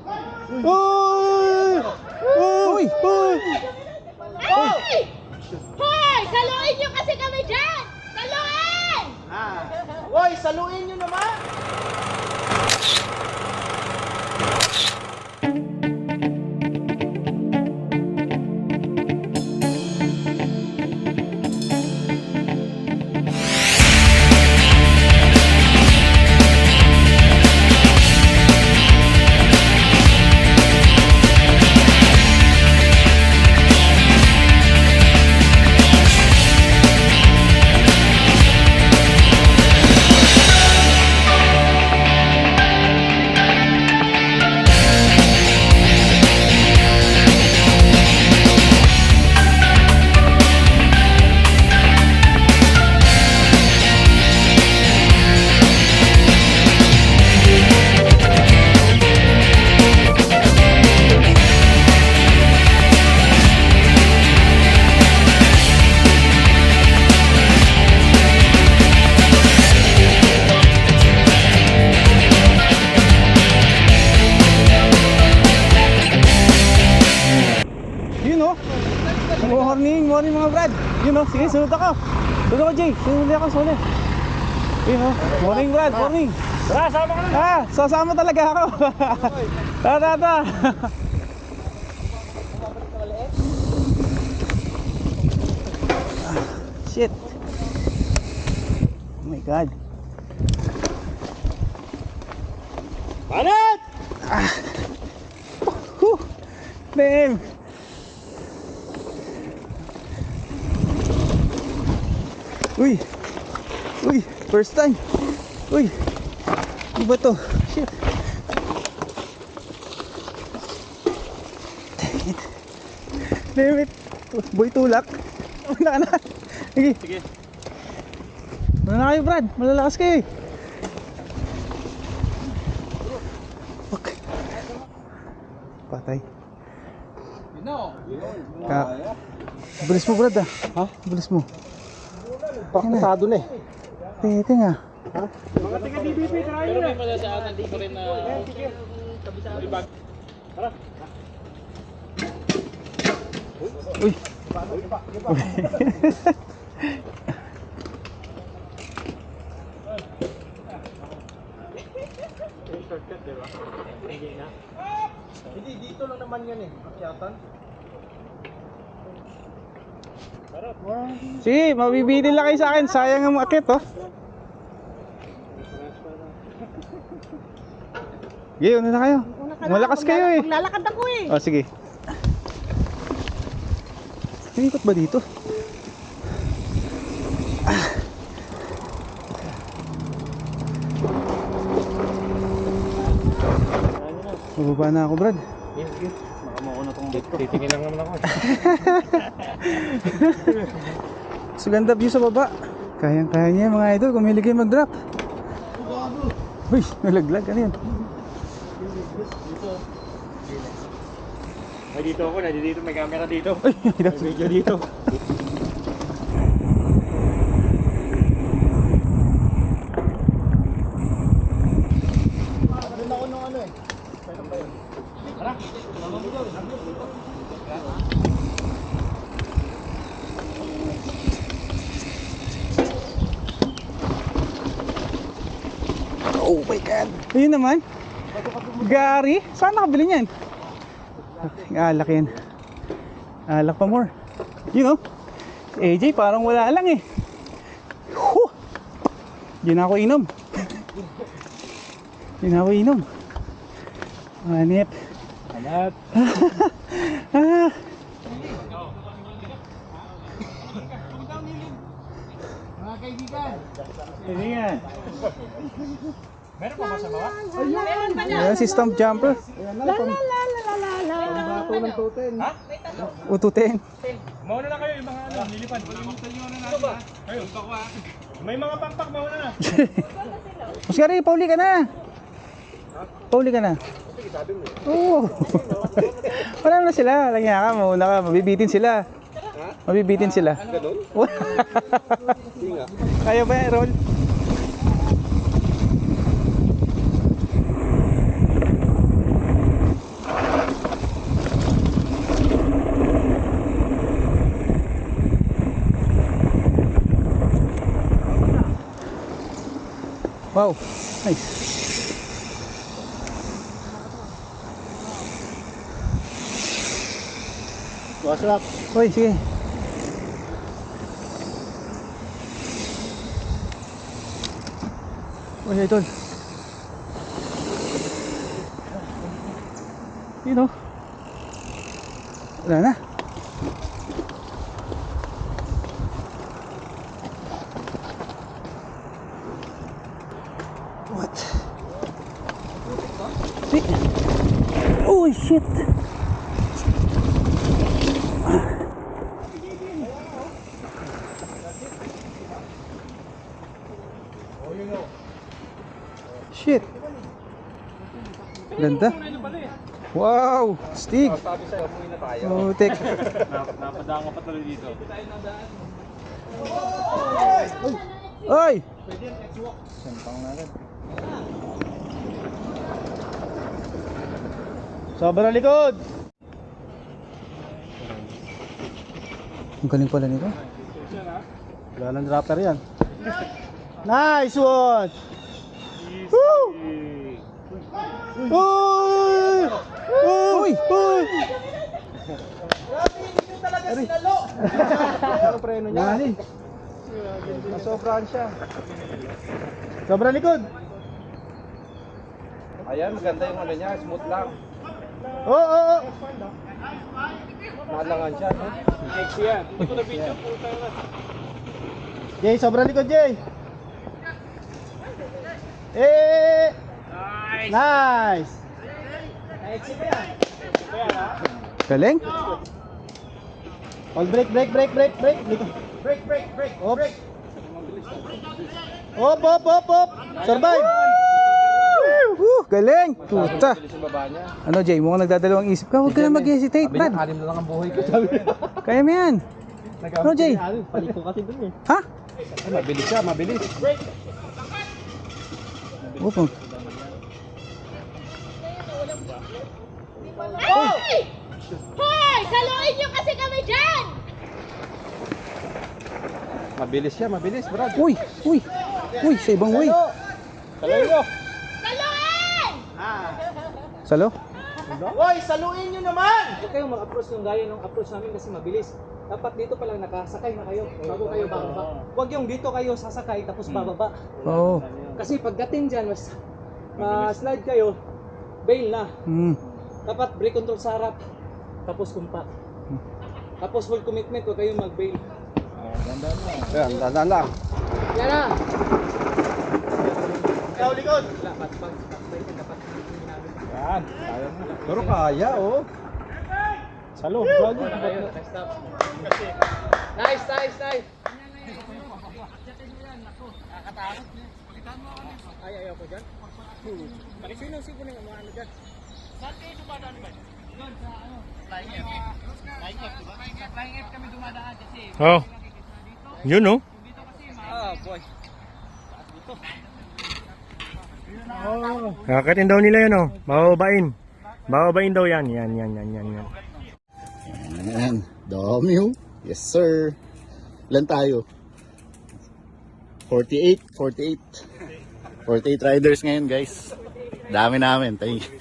Uy! Uy! Uy! Hoy! Hoy! Saluin nyo kasi kami dyan! Saluin! Hoy, saluin nyo naman! Morning mga brad. Yun o, sige, sunod ako. Sunod ako, Jay. Sunod ako, sunod. Yun o, morning brad, morning. Tara, sama ka na! Sasama talaga ako. Tara. Shit. Oh my god. Banat! Damn. Uy, first time. Uy, ano ba to? Shit. Dang it. Damn it. Boy tulak. Wala na. Sige. Wala na kayo Brad, malalakas kayo eh. Fuck. Patay. Bilis mo Brad ah. Ha? Bilis mo. Pakasado na eh. Pwede nga. Ha? Mga tiga DBP, try nyo na. Pero may malasaan dito rin na kabisado. Tara. Uy. Shortcut, di ba? Hindi na. Hindi, dito lang naman yan eh. Akyatan. Sige, mabibitin lang kayo sa akin. Sayang ang akit, oh. Sige, una na kayo. Malakas kayo eh. Maglalakad ako eh. Oh, sige. Ikot ba dito? Bababa na ako, Brad. Yes, yes. Makamaw ko na itong boat ko. Titingin lang naman ako. So ganda view sa baba. Kayang-kaya niya mga idol kung may ligay mag-drop. Uy, nalaglag. Ano yan? Ay, dito ako. Dito may camera dito. Ay, May video dito. Doon ako nung ano eh. Tara. Oh my god. Ayun naman. Gary, saan nakabili niyan? Alak yan. Alak pa more. You know, si AJ parang wala lang eh. Whew. Di na ako inom. Di na ako inom. Hanip. Hanap. Ah. Mga kaibigan. Kaibigan. Meron pa ba sa baba? Meron pa dyan. Ayan si Stump Jumper. La. Bato ng tuten. Ha? Ututin. Mauna na kayo yung mga ano, nilipad. Palimutan nyo na natin ha. Kayo, bako ha. May mga pangpak mauna na. Mas Gary, pauli ka na. Pauli ka na. Oo. Wala na sila. Lagyan ka, mauna ka. Mabibitin sila. Mabibitin sila. Ganun? Hindi nga. Kaya ba yan, Roll? Wow, nice. Wasap. Uy, sige. Uy, idol. Yun o. Wala na. What? Wait. Oh, shit. Shit. Ganda. Wow, Stig. Sabi sa'yo, umuwi na tayo. Oh, tek. Napadaan pa tuloy dito. Oy. Sampang natin. Sobrang likod. Ang galing pala nito. Wala ng dropper yan. Nice one! Woo! Uy! Uy! Uy! Ano preno niya? Nasobrahan siya. Sobrang likod. Ayan, maganda yung ano niya, smooth lang. Oo, oo, oo. Malangan siya, no? Sexy yan. Hindi ko na video, puro tayo na. Jay, sobrang likod, Jay. Eh! Nice! Nice! Galing. All break, break, break, break, break. Break, break, break. Break. Op, op, op, op. Survive. Galing. Puta. Bilis yung baba niya. Ano, Jay? Mukhang nagdadalawang isip ka. Huwag ka na mag-hesitate, Sabi Brad. niya, 6 na lang ang buhay ko. Sabi niya. Kaya mo yan. Ano, Jay? Palit ko kasi dun eh. Ha? Ay, mabilis siya, mabilis. Opo. Hoy! Hoy! Saluin niyo kasi kami dyan! Mabilis siya, mabilis, Brad. Uy! Uy! Uy! Sa ibang way. Saluhin nyo. Saluin! Salo? Hoy, saluhin nyo naman! Huwag kayong mag-approach ng gaya ng approach namin kasi mabilis. Dapat dito pa lang nakasakay na kayo bago kayo bababa. Huwag yung dito kayo sasakay tapos bababa. Oo. Kasi pagdating dyan, slide kayo, bail na. Dapat brake control sa harap, tapos kumpa. Tapos full commitment, huwag kayong mag-bail. Ayan, dandan lang. Yan na! Ikaw, likod. Dapat pag-slide ka, dapat namin. Yan, kaya mo. Pero kaya, oh. Salo, Brad. Next stop. Nice, nice, nice! Ay, ayaw ko dyan. Sino na yung mga ano dyan? Saan kayo dumadaan ba? Doon sa ano? Flying F. Flying F, diba? Flying F kami dumadaan kasi. Oh. Yun no? Dito kasi boy. Dito. Kakatin daw nila yun oh. Bababain. Bababain daw yan. Yan. Ayan, dami oh. Yes sir. Ilan tayo? 48 riders ngayon guys. Dami namin. Thank you.